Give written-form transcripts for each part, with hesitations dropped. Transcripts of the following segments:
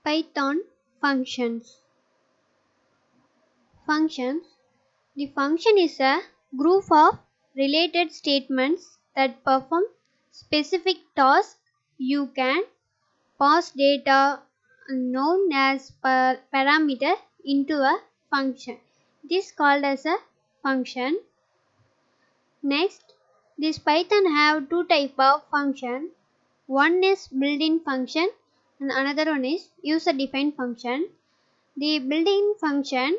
Python functions. Functions. The function is a group of related statements that perform specific tasks. You can pass data known as parameter into a function. This is called as a function. Next, this Python have two type of function. One is built-in function and another one is user-defined function. The built-in function,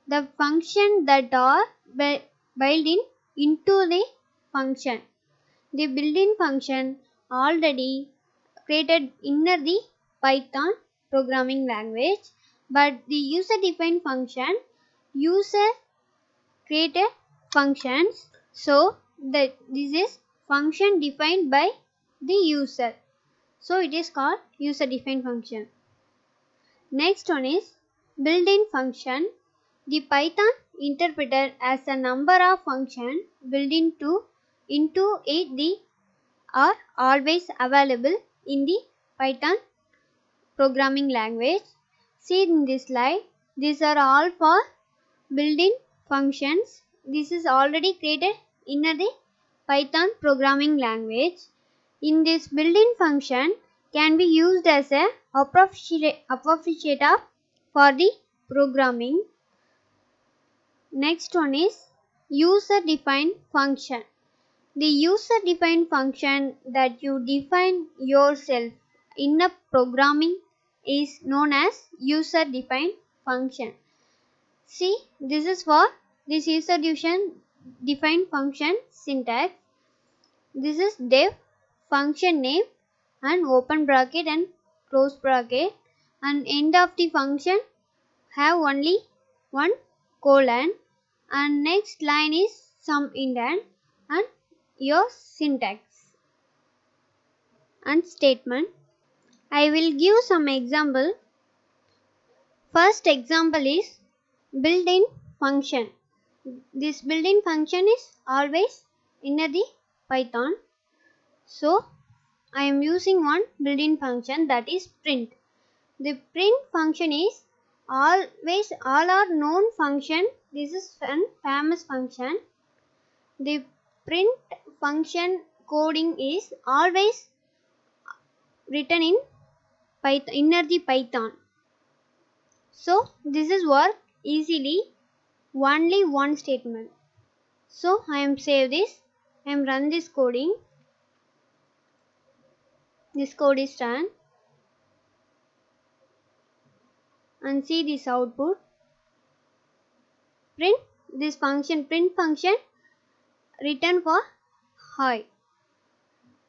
the function that are built in into the function. The built-in function already created in the Python programming language, but the user-defined function, user created functions, so that this is function defined by the user, so it is called user-defined function. Next one is built-in function. The Python interpreter as a number of functions built into it. They are always available in the Python programming language. See in this slide, these are all for built-in functions. This is already created in the Python programming language. In this built-in function can be used as a appreciator for the programming. Next one is user-defined function. The user-defined function that you define yourself in a programming is known as user-defined function. See, this is for this user-defined function syntax. This is def function name and open bracket and close bracket, and end of the function have only one colon, and next line is some indent and your syntax and statement. I will give some example. First example is built-in function. This built-in function is always in the Python. So I am using one built-in function, that is print. The print function is always all are known function. This is a famous function. The print function coding is always written in Python, inner the Python. So this is work easily, only one statement. So I am save this, I am run this coding. This code is run and see this output. Print this function, print function return for hi.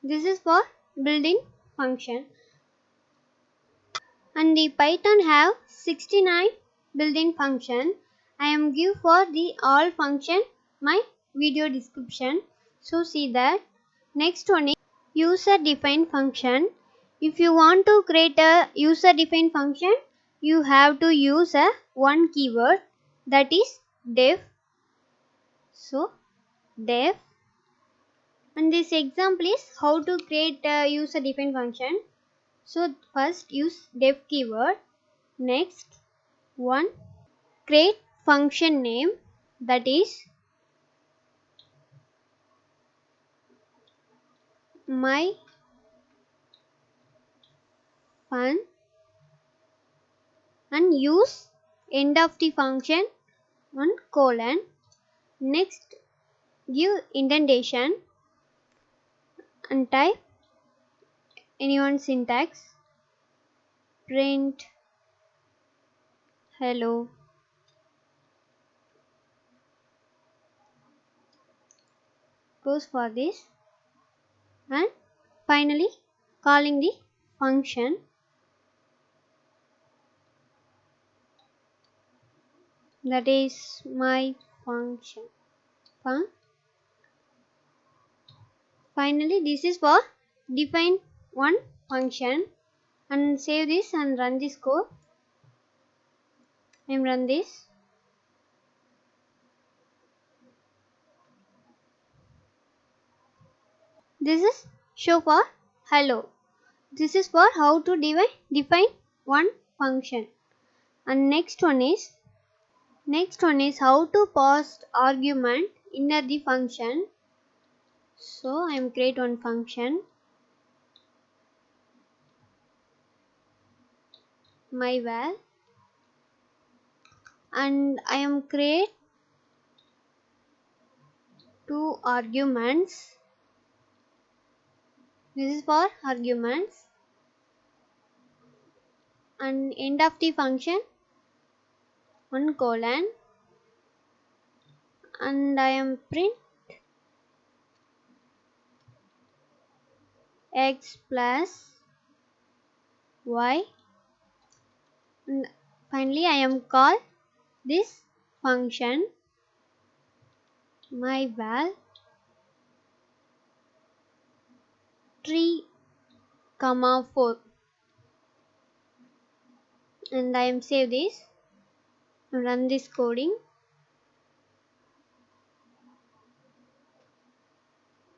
This is for built-in function. And the Python have 69 built-in function. I am give for the all function my video description. So see that. Next one is user-defined function. If you want to create a user-defined function, you have to use a one keyword, that is def. So def, and this example is how to create a user-defined function. So first use def keyword. Next one, create function name, that is my fun, and use end of the function one colon. Next give indentation and type anyone syntax, print hello. Goes for this, and finally calling the function, that is my function fun. Finally this is for define one function, and save this and run this code. I am run this. This is show for hello. This is for how to define one function. And next one is how to pass argument in the function. So I am create one function, myval, and I am create two arguments. This is for arguments, and end of the function one colon, and I am print x plus y, and finally I am call this function myval 3, 4, and I am save this, run this coding.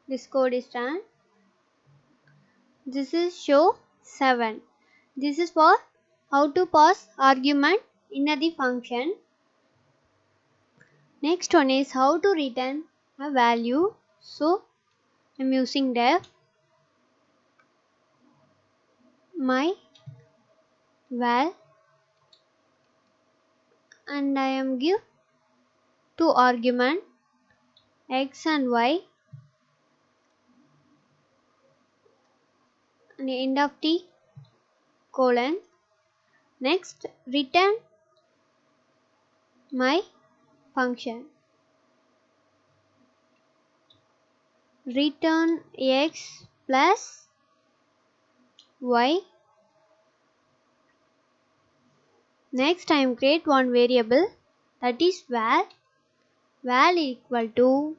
This code is done. This is show 7. This is for how to pass argument in the function. Next one is how to return a value. So I am using def my val, and I am give two argument x and y, and end of the colon. Next return my function, return x plus y. Next I am create one variable, that is val equal to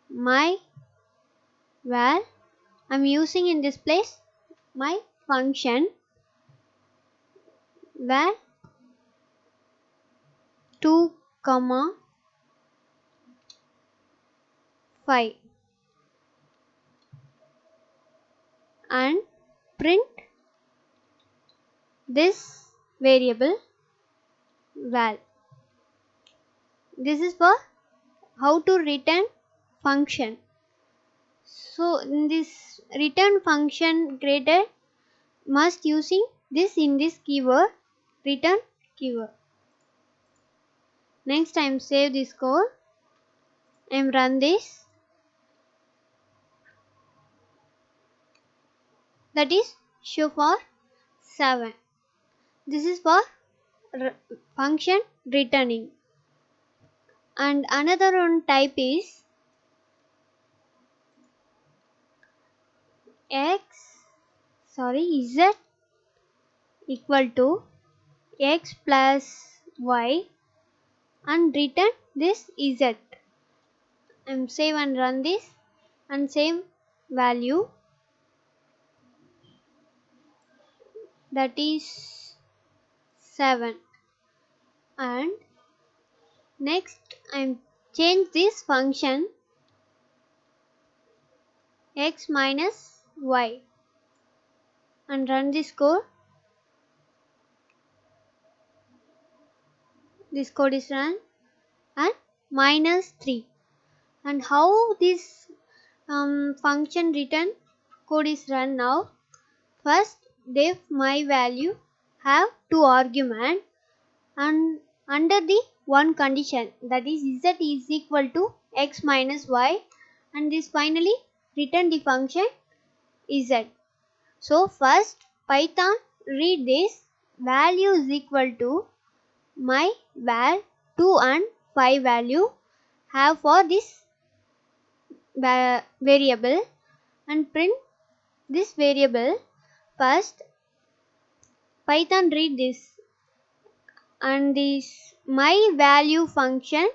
my val. I am using in this place my function val 2, 5, and print this variable val. This is for how to return function. So in this return function created must using this in this keyword, return keyword. Next I am save this code, I am run this, that is show for 7. This is for function returning. And another one type is z equal to x plus y, and return this z. I am save and run this, and same value, that is 7. And next I am change this function x minus y, and run this code. This code is run, and -3. And how this function return code is run now? First def my value have two argument, and under the one condition, that is z is equal to x minus y, and this finally return the function z. So first Python read this value is equal to my val 2 and 5 value have for this variable, and print this variable. First Python read this, and this my value function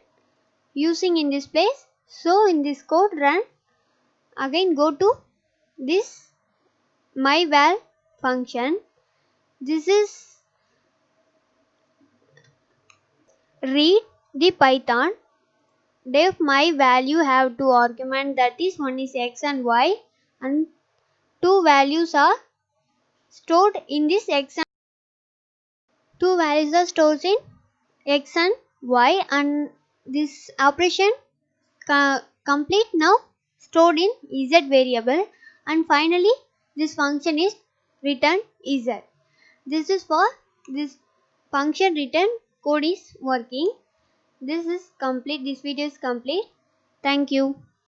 using in this place. So in this code run, again go to this my val function. This is read the Python def my value have two argument, that is one is x and y, and two values are stored in this x and Two values are stored in x and y, and this operation complete now stored in z variable, and finally this function is returned z. This is for this function return code is working. This is complete. This video is complete. Thank you.